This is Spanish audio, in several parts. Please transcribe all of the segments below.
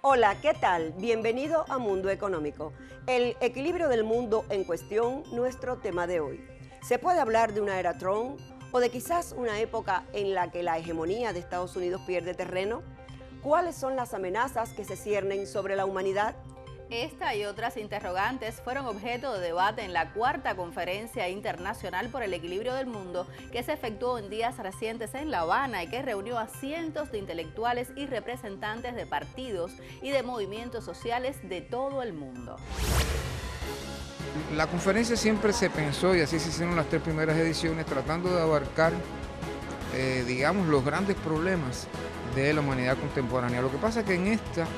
Hola, ¿qué tal? Bienvenido a Mundo Económico. El equilibrio del mundo en cuestión, nuestro tema de hoy. ¿Se puede hablar de una era Trump o de quizás una época en la que la hegemonía de Estados Unidos pierde terreno? ¿Cuáles son las amenazas que se ciernen sobre la humanidad? Esta y otras interrogantes fueron objeto de debate en la cuarta Conferencia Internacional por el Equilibrio del Mundo, que se efectuó en días recientes en La Habana y que reunió a cientos de intelectuales y representantes de partidos y de movimientos sociales de todo el mundo. La conferencia siempre se pensó, y así se hicieron las 3 primeras ediciones, tratando de abarcar, digamos, los grandes problemas de la humanidad contemporánea. Lo que pasa es que en esta,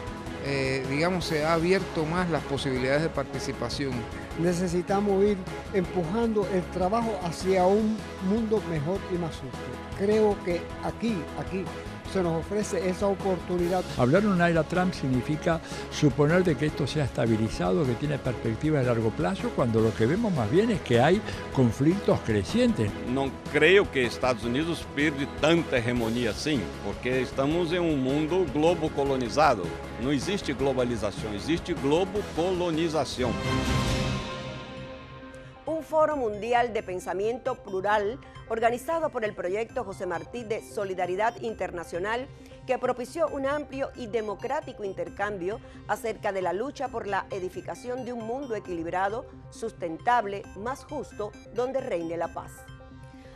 digamos, se ha abierto más las posibilidades de participación. Necesitamos ir empujando el trabajo hacia un mundo mejor y más justo. Creo que aquí se nos ofrece esa oportunidad. Hablar de una era Trump significa suponer de que esto se ha estabilizado, que tiene perspectivas de largo plazo, cuando lo que vemos más bien es que hay conflictos crecientes. Não creio que Estados Unidos perde tanta hegemonia assim, porque estamos em um mundo globo colonizado. Não existe globalização, existe globo colonização. Un foro mundial de pensamiento plural organizado por el proyecto José Martí de Solidaridad Internacional, que propició un amplio y democrático intercambio acerca de la lucha por la edificación de un mundo equilibrado, sustentable, más justo, donde reine la paz.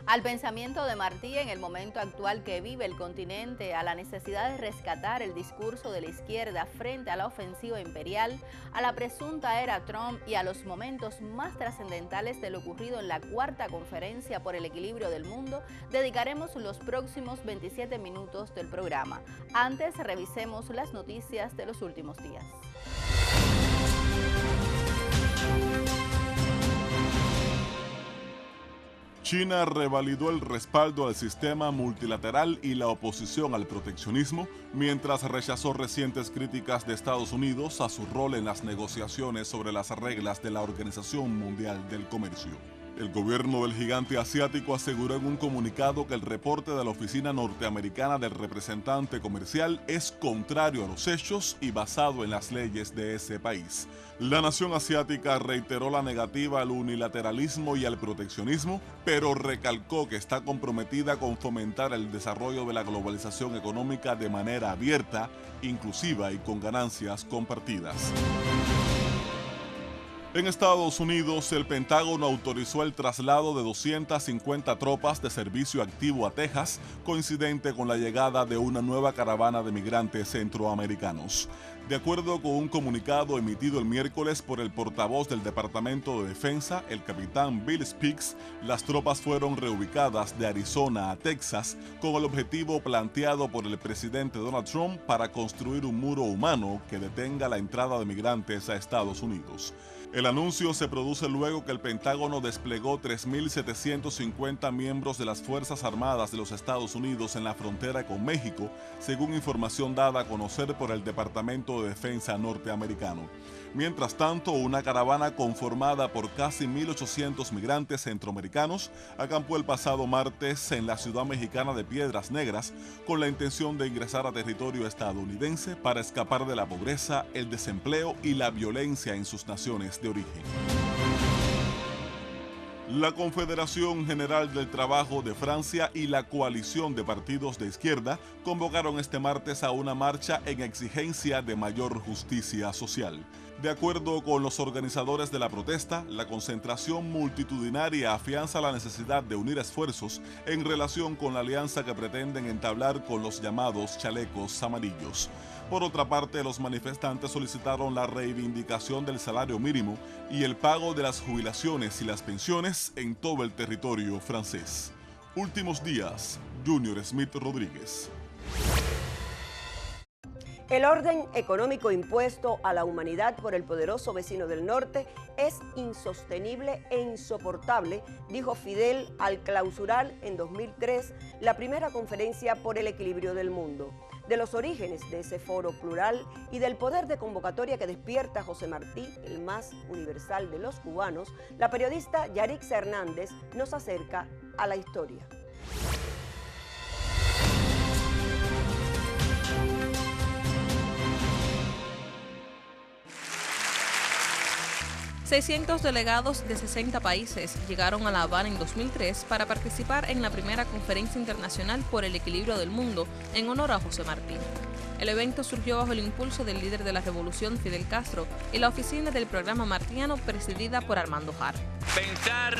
Al pensamiento de Martí en el momento actual que vive el continente, a la necesidad de rescatar el discurso de la izquierda frente a la ofensiva imperial, a la presunta era Trump y a los momentos más trascendentales de lo ocurrido en la cuarta Conferencia por el Equilibrio del Mundo, dedicaremos los próximos 27 minutos del programa. Antes, revisemos las noticias de los últimos días. China revalidó el respaldo al sistema multilateral y la oposición al proteccionismo, mientras rechazó recientes críticas de Estados Unidos a su rol en las negociaciones sobre las reglas de la Organización Mundial del Comercio. El gobierno del gigante asiático aseguró en un comunicado que el reporte de la Oficina Norteamericana del Representante Comercial es contrario a los hechos y basado en las leyes de ese país. La nación asiática reiteró la negativa al unilateralismo y al proteccionismo, pero recalcó que está comprometida con fomentar el desarrollo de la globalización económica de manera abierta, inclusiva y con ganancias compartidas. En Estados Unidos, el Pentágono autorizó el traslado de 250 tropas de servicio activo a Texas, coincidente con la llegada de una nueva caravana de migrantes centroamericanos. De acuerdo con un comunicado emitido el miércoles por el portavoz del Departamento de Defensa, el capitán Bill Speaks, las tropas fueron reubicadas de Arizona a Texas con el objetivo planteado por el presidente Donald Trump para construir un muro humano que detenga la entrada de migrantes a Estados Unidos. El anuncio se produce luego que el Pentágono desplegó 3.750 miembros de las Fuerzas Armadas de los Estados Unidos en la frontera con México, según información dada a conocer por el Departamento de Defensa norteamericano. Mientras tanto, una caravana conformada por casi 1.800 migrantes centroamericanos acampó el pasado martes en la ciudad mexicana de Piedras Negras con la intención de ingresar a territorio estadounidense para escapar de la pobreza, el desempleo y la violencia en sus naciones de origen. La Confederación General del Trabajo de Francia y la coalición de partidos de izquierda convocaron este martes a una marcha en exigencia de mayor justicia social. De acuerdo con los organizadores de la protesta, la concentración multitudinaria afianza la necesidad de unir esfuerzos en relación con la alianza que pretenden entablar con los llamados chalecos amarillos. Por otra parte, los manifestantes solicitaron la reivindicación del salario mínimo y el pago de las jubilaciones y las pensiones en todo el territorio francés. Últimos días, Junior Smith Rodríguez. El orden económico impuesto a la humanidad por el poderoso vecino del norte es insostenible e insoportable, dijo Fidel al clausurar en 2003 la primera conferencia por el equilibrio del mundo. De los orígenes de ese foro plural y del poder de convocatoria que despierta José Martí, el más universal de los cubanos, la periodista Yarixa Hernández nos acerca a la historia. 600 delegados de 60 países llegaron a La Habana en 2003 para participar en la primera Conferencia Internacional por el Equilibrio del Mundo en honor a José Martí. El evento surgió bajo el impulso del líder de la revolución, Fidel Castro, y la oficina del programa martiano presidida por Armando Jara. Pensar,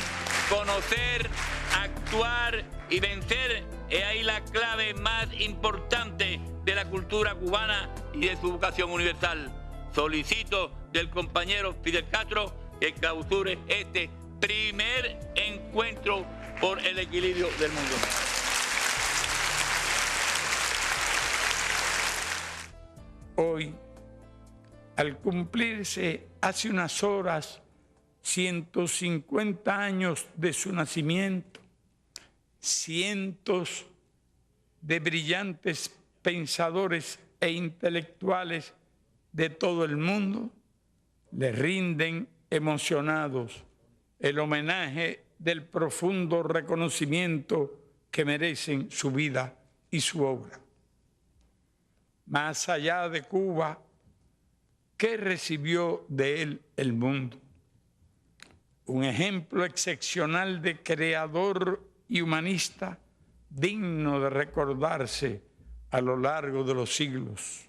conocer, actuar y vencer es ahí la clave más importante de la cultura cubana y de su vocación universal. Solicito del compañero Fidel Castro que clausure este primer encuentro por el equilibrio del mundo. Hoy, al cumplirse hace unas horas 150 años de su nacimiento, cientos de brillantes pensadores e intelectuales de todo el mundo le rinden emocionados el homenaje del profundo reconocimiento que merecen su vida y su obra. Más allá de Cuba, ¿qué recibió de él el mundo? Un ejemplo excepcional de creador y humanista digno de recordarse a lo largo de los siglos.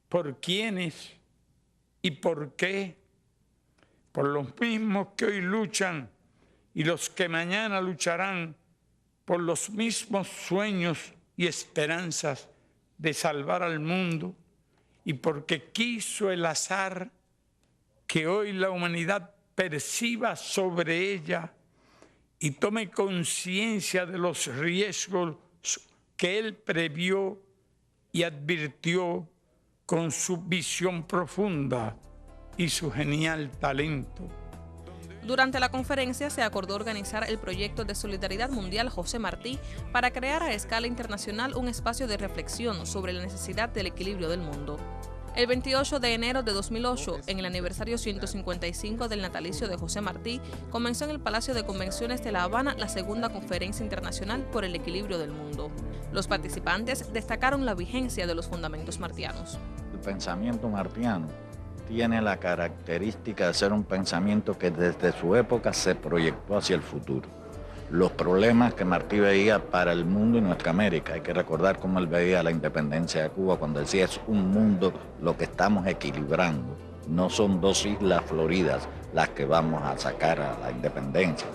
¿Por quiénes y por qué? Por los mismos que hoy luchan y los que mañana lucharán por los mismos sueños y esperanzas de salvar al mundo, y porque quiso el azar que hoy la humanidad perciba sobre ella y tome conciencia de los riesgos que él previó y advirtió con su visión profunda y su genial talento. Durante la conferencia se acordó organizar el proyecto de Solidaridad Mundial José Martí para crear a escala internacional un espacio de reflexión sobre la necesidad del equilibrio del mundo. El 28 de enero de 2008, en el aniversario 155 del natalicio de José Martí, comenzó en el Palacio de Convenciones de La Habana la segunda Conferencia Internacional por el Equilibrio del Mundo. Los participantes destacaron la vigencia de los fundamentos martianos. El pensamiento martiano tiene la característica de ser un pensamiento que desde su época se proyectó hacia el futuro. Los problemas que Martí veía para el mundo y nuestra América, hay que recordar cómo él veía la independencia de Cuba cuando decía es un mundo lo que estamos equilibrando, no son dos islas floridas las que vamos a sacar a la independencia.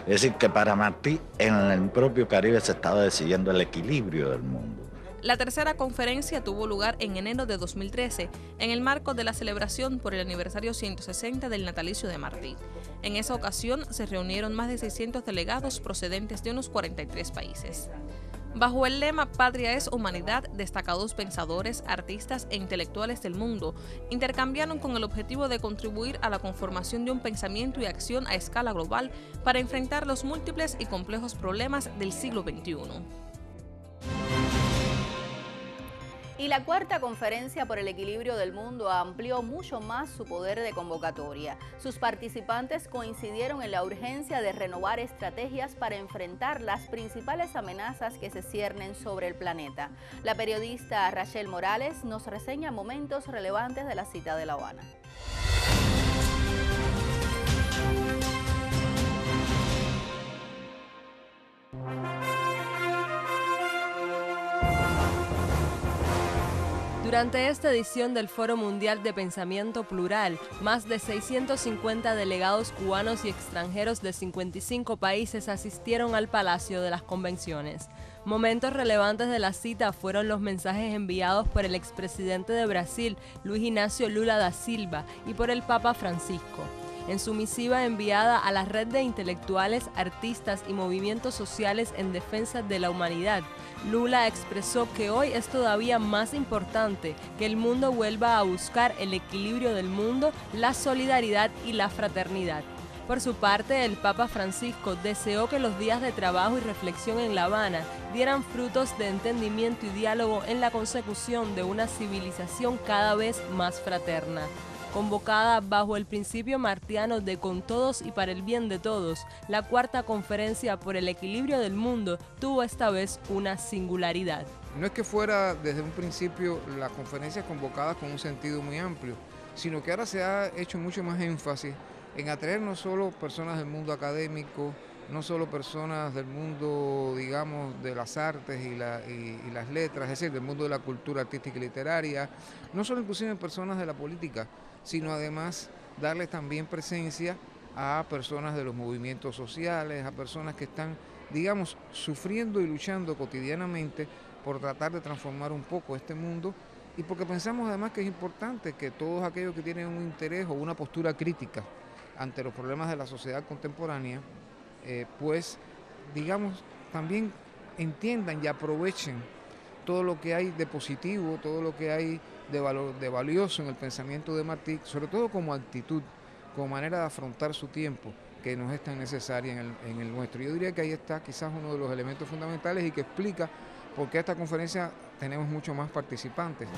Es decir, que para Martí en el propio Caribe se estaba decidiendo el equilibrio del mundo. La tercera conferencia tuvo lugar en enero de 2013, en el marco de la celebración por el aniversario 160 del natalicio de Martí. En esa ocasión se reunieron más de 600 delegados procedentes de unos 43 países. Bajo el lema Patria es Humanidad, destacados pensadores, artistas e intelectuales del mundo intercambiaron con el objetivo de contribuir a la conformación de un pensamiento y acción a escala global para enfrentar los múltiples y complejos problemas del siglo XXI. Y la cuarta Conferencia por el Equilibrio del Mundo amplió mucho más su poder de convocatoria. Sus participantes coincidieron en la urgencia de renovar estrategias para enfrentar las principales amenazas que se ciernen sobre el planeta. La periodista Rachel Morales nos reseña momentos relevantes de la cita de La Habana. Durante esta edición del Foro Mundial de Pensamiento Plural, más de 650 delegados cubanos y extranjeros de 55 países asistieron al Palacio de las Convenciones. Momentos relevantes de la cita fueron los mensajes enviados por el expresidente de Brasil, Luiz Inácio Lula da Silva, y por el Papa Francisco. En su misiva enviada a la red de intelectuales, artistas y movimientos sociales en defensa de la humanidad, Lula expresó que hoy es todavía más importante que el mundo vuelva a buscar el equilibrio del mundo, la solidaridad y la fraternidad. Por su parte, el Papa Francisco deseó que los días de trabajo y reflexión en La Habana dieran frutos de entendimiento y diálogo en la consecución de una civilización cada vez más fraterna. Convocada bajo el principio martiano de con todos y para el bien de todos, la cuarta Conferencia por el Equilibrio del Mundo tuvo esta vez una singularidad. No es que fuera desde un principio la conferencia convocada con un sentido muy amplio. sino que ahora se ha hecho mucho más énfasis en atraer no solo personas del mundo académico, no solo personas del mundo, digamos, de las artes y las letras, es decir, del mundo de la cultura artística y literaria, no solo inclusive personas de la política, sino además darles también presencia a personas de los movimientos sociales, a personas que están, digamos, sufriendo y luchando cotidianamente por tratar de transformar un poco este mundo, y porque pensamos además que es importante que todos aquellos que tienen un interés o una postura crítica ante los problemas de la sociedad contemporánea, pues, digamos, también entiendan y aprovechen todo lo que hay de positivo, todo lo que hay de valioso en el pensamiento de Martí, sobre todo como actitud, como manera de afrontar su tiempo, que nos es tan necesaria en el nuestro. Yo diría que ahí está quizás uno de los elementos fundamentales y que explica por qué esta conferencia tenemos mucho más participantes.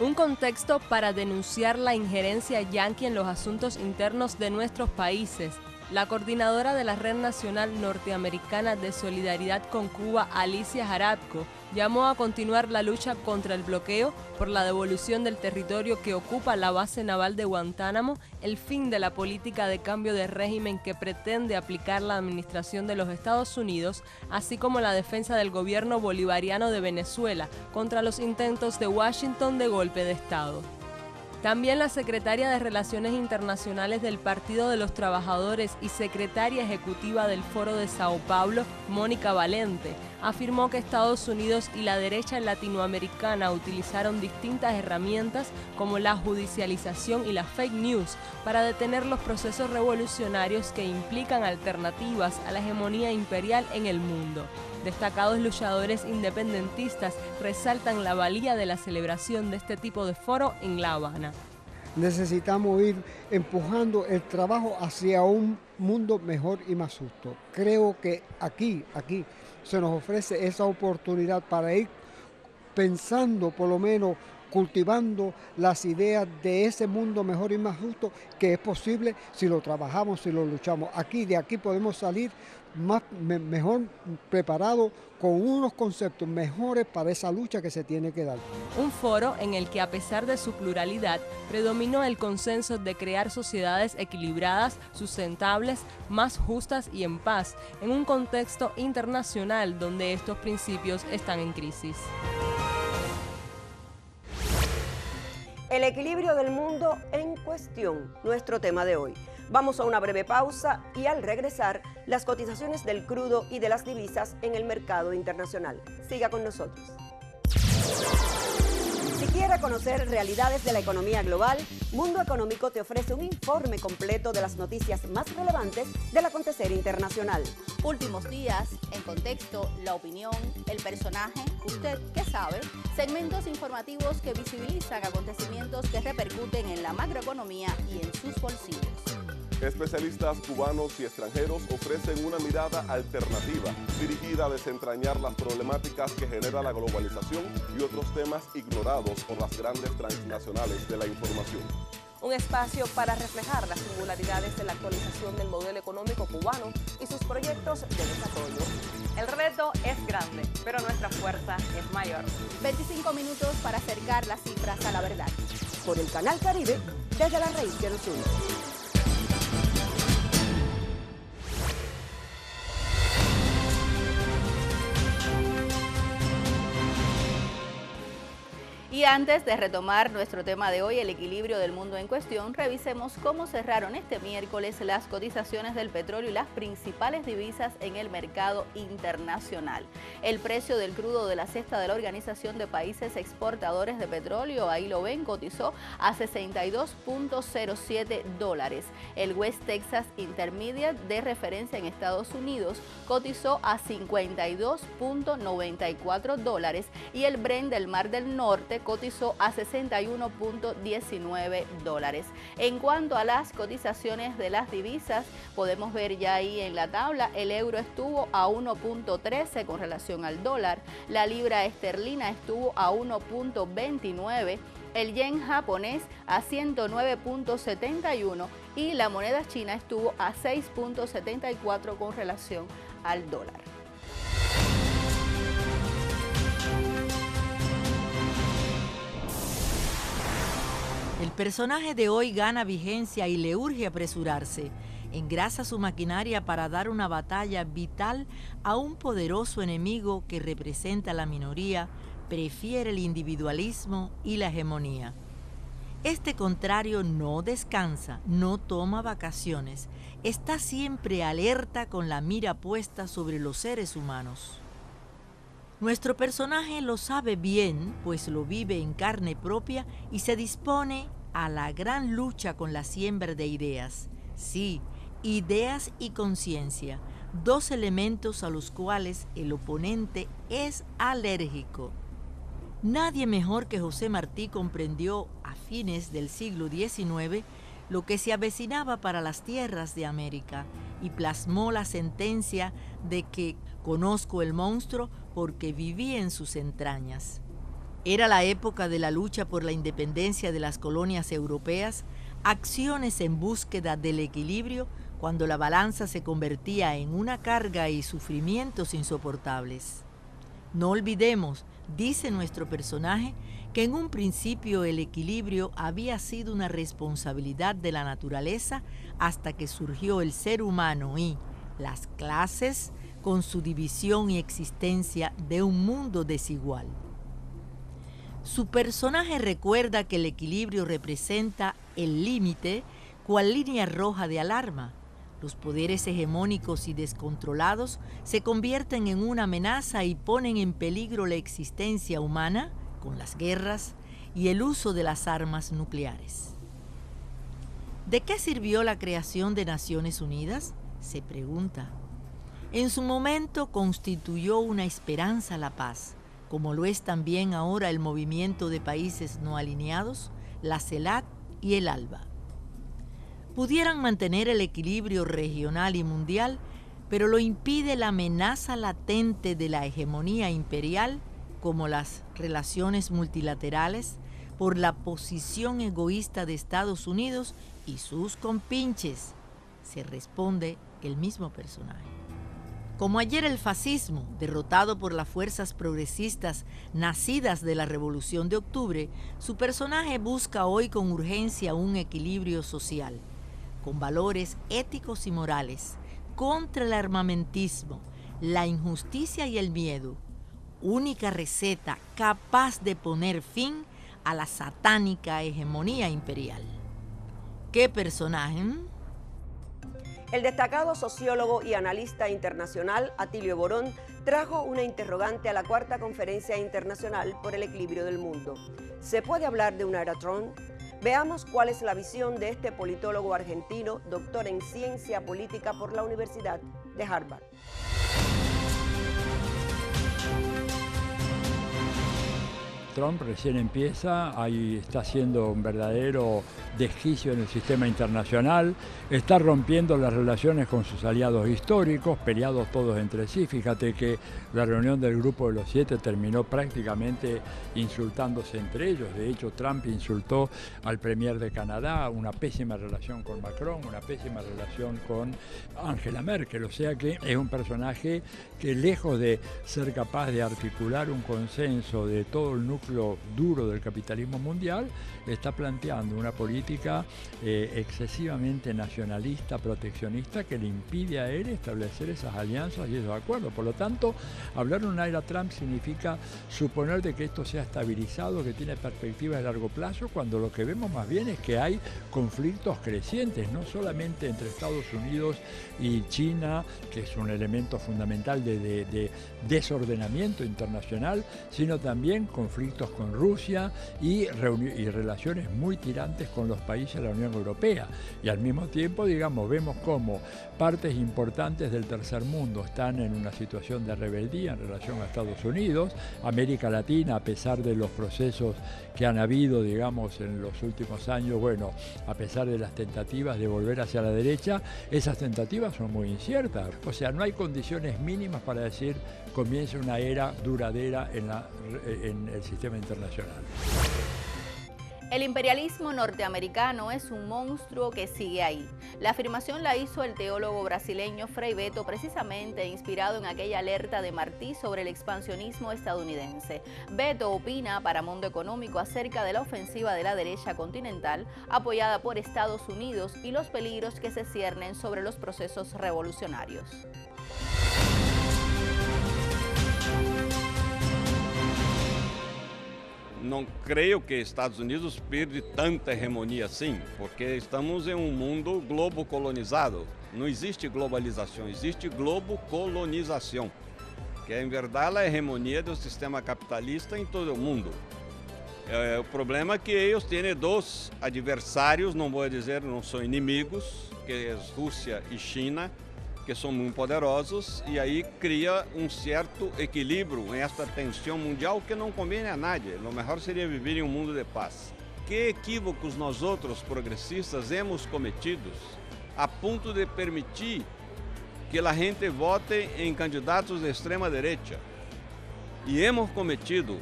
Un contexto para denunciar la injerencia yanqui en los asuntos internos de nuestros países. La coordinadora de la Red Nacional Norteamericana de Solidaridad con Cuba, Alicia Jarabko, llamó a continuar la lucha contra el bloqueo por la devolución del territorio que ocupa la base naval de Guantánamo, el fin de la política de cambio de régimen que pretende aplicar la administración de los Estados Unidos, así como la defensa del gobierno bolivariano de Venezuela contra los intentos de Washington de golpe de Estado. También la secretaria de Relaciones Internacionales del Partido de los Trabajadores y secretaria ejecutiva del Foro de Sao Paulo, Mónica Valente, afirmó que Estados Unidos y la derecha latinoamericana utilizaron distintas herramientas como la judicialización y la fake news para detener los procesos revolucionarios que implican alternativas a la hegemonía imperial en el mundo. Destacados luchadores independentistas resaltan la valía de la celebración de este tipo de foro en La Habana. Necesitamos ir empujando el trabajo hacia un mundo mejor y más justo. Creo que aquí se nos ofrece esa oportunidad para ir pensando, por lo menos cultivando las ideas de ese mundo mejor y más justo, que es posible si lo trabajamos, si lo luchamos. De aquí podemos salir mejor preparado, con unos conceptos mejores para esa lucha que se tiene que dar. Un foro en el que, a pesar de su pluralidad, predominó el consenso de crear sociedades equilibradas, sustentables, más justas y en paz, en un contexto internacional donde estos principios están en crisis. El equilibrio del mundo en cuestión, nuestro tema de hoy. Vamos a una breve pausa y al regresar, las cotizaciones del crudo y de las divisas en el mercado internacional. Siga con nosotros. Si quiere conocer realidades de la economía global, Mundo Económico te ofrece un informe completo de las noticias más relevantes del acontecer internacional. Últimos días, en contexto, la opinión, el personaje, ¿usted qué sabe? Segmentos informativos que visibilizan acontecimientos que repercuten en la macroeconomía y en sus bolsillos. Especialistas cubanos y extranjeros ofrecen una mirada alternativa, dirigida a desentrañar las problemáticas que genera la globalización y otros temas ignorados por las grandes transnacionales de la información. Un espacio para reflejar las singularidades de la actualización del modelo económico cubano y sus proyectos de desarrollo. El reto es grande, pero nuestra fuerza es mayor. 25 minutos para acercar las cifras a la verdad. Por el Canal Caribe, desde la raíz que nos une. Y antes de retomar nuestro tema de hoy, el equilibrio del mundo en cuestión, revisemos cómo cerraron este miércoles las cotizaciones del petróleo y las principales divisas en el mercado internacional. El precio del crudo de la cesta de la Organización de Países Exportadores de Petróleo, ahí lo ven, cotizó a $62.07. El West Texas Intermediate de referencia en Estados Unidos cotizó a $52.94 y el Brent del Mar del Norte cotizó a $61.19. En cuanto a las cotizaciones de las divisas, podemos ver ya ahí en la tabla, el euro estuvo a 1.13 con relación al dólar, la libra esterlina estuvo a 1.29, el yen japonés a 109.71 y la moneda china estuvo a 6.74 con relación al dólar. El personaje de hoy gana vigencia y le urge apresurarse. Engrasa su maquinaria para dar una batalla vital a un poderoso enemigo que representa la minoría, prefiere el individualismo y la hegemonía. Este contrario no descansa, no toma vacaciones, está siempre alerta con la mira puesta sobre los seres humanos. Nuestro personaje lo sabe bien, pues lo vive en carne propia y se dispone a la gran lucha con la siembra de ideas. Sí, ideas y conciencia, dos elementos a los cuales el oponente es alérgico. Nadie mejor que José Martí comprendió a fines del siglo XIX lo que se avecinaba para las tierras de América y plasmó la sentencia de que conozco el monstruo porque viví en sus entrañas. Era la época de la lucha por la independencia de las colonias europeas, acciones en búsqueda del equilibrio cuando la balanza se convertía en una carga y sufrimientos insoportables. No olvidemos, dice nuestro personaje, que en un principio el equilibrio había sido una responsabilidad de la naturaleza hasta que surgió el ser humano y las clases con su división y existencia de un mundo desigual. Su personaje recuerda que el equilibrio representa el límite, cual línea roja de alarma. Los poderes hegemónicos y descontrolados se convierten en una amenaza y ponen en peligro la existencia humana con las guerras y el uso de las armas nucleares. ¿De qué sirvió la creación de Naciones Unidas?, se pregunta. En su momento constituyó una esperanza a la paz, como lo es también ahora el movimiento de países no alineados, la CELAC y el ALBA. Pudieran mantener el equilibrio regional y mundial, pero lo impide la amenaza latente de la hegemonía imperial, como las relaciones multilaterales, por la posición egoísta de Estados Unidos y sus compinches, se responde el mismo personaje. Como ayer el fascismo, derrotado por las fuerzas progresistas nacidas de la Revolución de Octubre, su personaje busca hoy con urgencia un equilibrio social, con valores éticos y morales, contra el armamentismo, la injusticia y el miedo, única receta capaz de poner fin a la satánica hegemonía imperial. ¿Qué personaje? El destacado sociólogo y analista internacional Atilio Borón trajo una interrogante a la Cuarta Conferencia Internacional por el Equilibrio del Mundo. ¿Se puede hablar de una era Trump? Veamos cuál es la visión de este politólogo argentino, doctor en Ciencia Política por la Universidad de Harvard. Trump recién empieza, ahí está haciendo un verdadero desquicio en el sistema internacional, está rompiendo las relaciones con sus aliados históricos, peleados todos entre sí. Fíjate que la reunión del Grupo de los 7 terminó prácticamente insultándose entre ellos. De hecho, Trump insultó al premier de Canadá, una pésima relación con Macron, una pésima relación con Angela Merkel. O sea que es un personaje que, lejos de ser capaz de articular un consenso de todo el núcleo duro del capitalismo mundial, está planteando una política excesivamente nacionalista, proteccionista, que le impide a él establecer esas alianzas y esos acuerdos. Por lo tanto, hablar de una era Trump significa suponer de que esto se ha estabilizado, que tiene perspectivas de largo plazo, cuando lo que vemos más bien es que hay conflictos crecientes, no solamente entre Estados Unidos y China, que es un elemento fundamental de desordenamiento internacional, sino también conflictos con Rusia y relaciones muy tirantes con los países de la Unión Europea. Y al mismo tiempo, digamos, vemos cómo partes importantes del tercer mundo están en una situación de rebeldía en relación a Estados Unidos. América Latina, a pesar de los procesos que han habido, digamos, en los últimos años, bueno, a pesar de las tentativas de volver hacia la derecha, esas tentativas son muy inciertas. O sea, no hay condiciones mínimas para decir comience una era duradera en el sistema internacional. El imperialismo norteamericano es un monstruo que sigue ahí. La afirmación la hizo el teólogo brasileño Frei Beto, precisamente inspirado en aquella alerta de Martí sobre el expansionismo estadounidense. Beto opina para Mundo Económico acerca de la ofensiva de la derecha continental apoyada por Estados Unidos y los peligros que se ciernen sobre los procesos revolucionarios. Não creio que Estados Unidos perde tanta hegemonia assim, porque estamos em um mundo globo colonizado. Não existe globalização, existe globo colonização, que é em verdade a hegemonia do sistema capitalista em todo o mundo. O problema é que eles têm dois adversários, não vou dizer, não são inimigos, que é Rússia e China, que são muito poderosos, e aí cria um certo equilíbrio em esta tensão mundial que não convém a nadie. O melhor seria viver em um mundo de paz. Que equívocos nós outros progressistas hemos cometidos a ponto de permitir que a gente vote em candidatos de extrema direita? E hemos cometido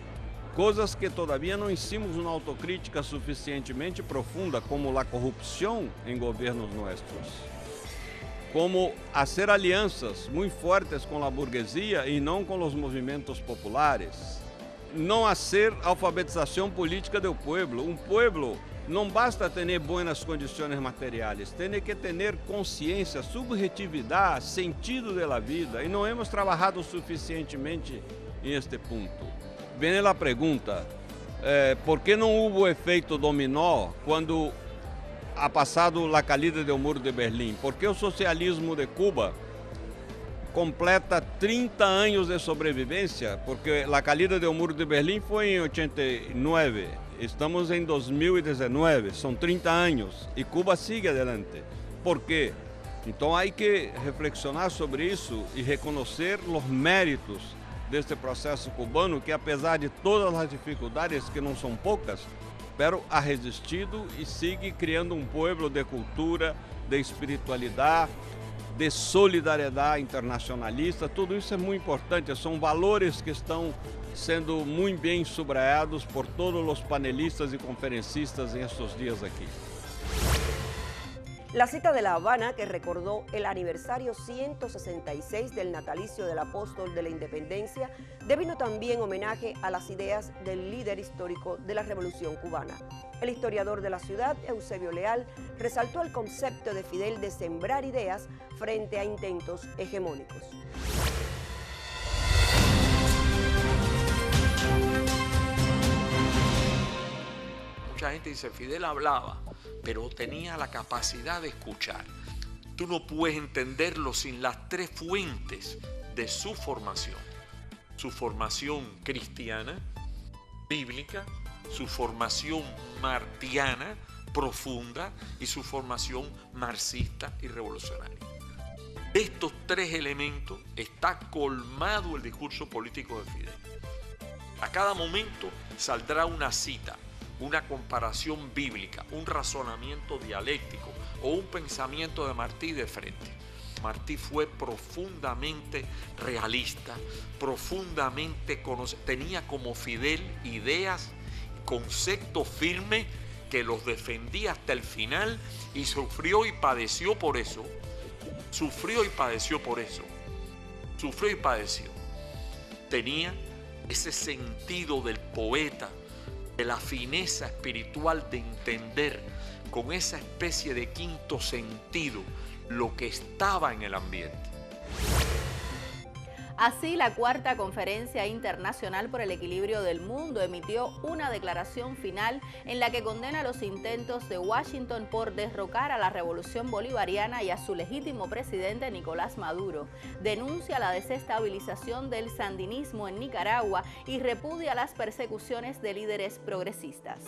coisas que todavia não hicimos uma autocrítica suficientemente profunda, como a corrupção em governos nossos, como hacer alianças muito fortes com a burguesia e não com os movimentos populares, não hacer alfabetização política do pueblo. Um pueblo não basta ter boas condições materiais, tem que ter consciência, subjetividade, sentido da vida, e não hemos trabalhado suficientemente em este ponto. Vem a pergunta, por que não houve efeito dominó quando ha passado a caída do muro de Berlim? Porque o socialismo de Cuba completa 30 anos de sobrevivência, porque a caída do muro de Berlim foi em 89, estamos em 2019, são 30 anos e Cuba sigue adelante. Por quê? Então há que reflexionar sobre isso e reconhecer os méritos deste processo cubano, que apesar de todas as dificuldades, que não são poucas, pero ha resistido e sigue criando um pueblo de cultura, de espiritualidade, de solidariedade internacionalista. Tudo isso é muito importante, são valores que estão sendo muito bem subrayados por todos os panelistas e conferencistas en estos dias aqui. La cita de La Habana, que recordó el aniversario 166 del natalicio del apóstol de la independencia, devino también homenaje a las ideas del líder histórico de la Revolución Cubana. El historiador de la ciudad, Eusebio Leal, resaltó el concepto de Fidel de sembrar ideas frente a intentos hegemónicos. Mucha gente dice, Fidel hablaba, pero tenía la capacidad de escuchar. Tú no puedes entenderlo sin las tres fuentes de su formación cristiana, bíblica, su formación martiana profunda y su formación marxista y revolucionaria. De estos tres elementos está colmado el discurso político de Fidel. A cada momento saldrá una cita, una comparación bíblica, un razonamiento dialéctico o un pensamiento de Martí de frente. Martí fue profundamente realista, tenía como Fidel ideas, conceptos firmes que los defendía hasta el final y sufrió y padeció por eso. Tenía ese sentido del poeta, de la fineza espiritual de entender con esa especie de quinto sentido lo que estaba en el ambiente. Así, la Cuarta Conferencia Internacional por el Equilibrio del Mundo emitió una declaración final en la que condena los intentos de Washington por derrocar a la revolución bolivariana y a su legítimo presidente Nicolás Maduro. Denuncia la desestabilización del sandinismo en Nicaragua y repudia las persecuciones de líderes progresistas.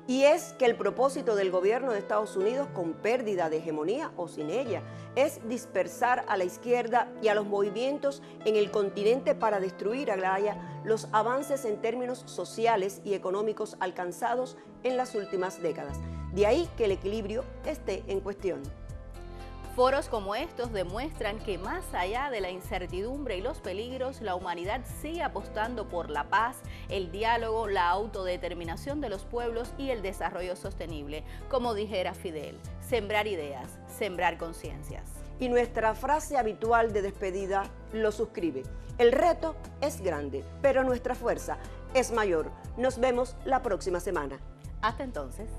Y es que el propósito del gobierno de Estados Unidos, con pérdida de hegemonía o sin ella, es dispersar a la izquierda y a los movimientos en el continente para destruir a Gaia los avances en términos sociales y económicos alcanzados en las últimas décadas. De ahí que el equilibrio esté en cuestión. Foros como estos demuestran que más allá de la incertidumbre y los peligros, la humanidad sigue apostando por la paz, el diálogo, la autodeterminación de los pueblos y el desarrollo sostenible. Como dijera Fidel, sembrar ideas, sembrar conciencias. Y nuestra frase habitual de despedida lo suscribe. El reto es grande, pero nuestra fuerza es mayor. Nos vemos la próxima semana. Hasta entonces.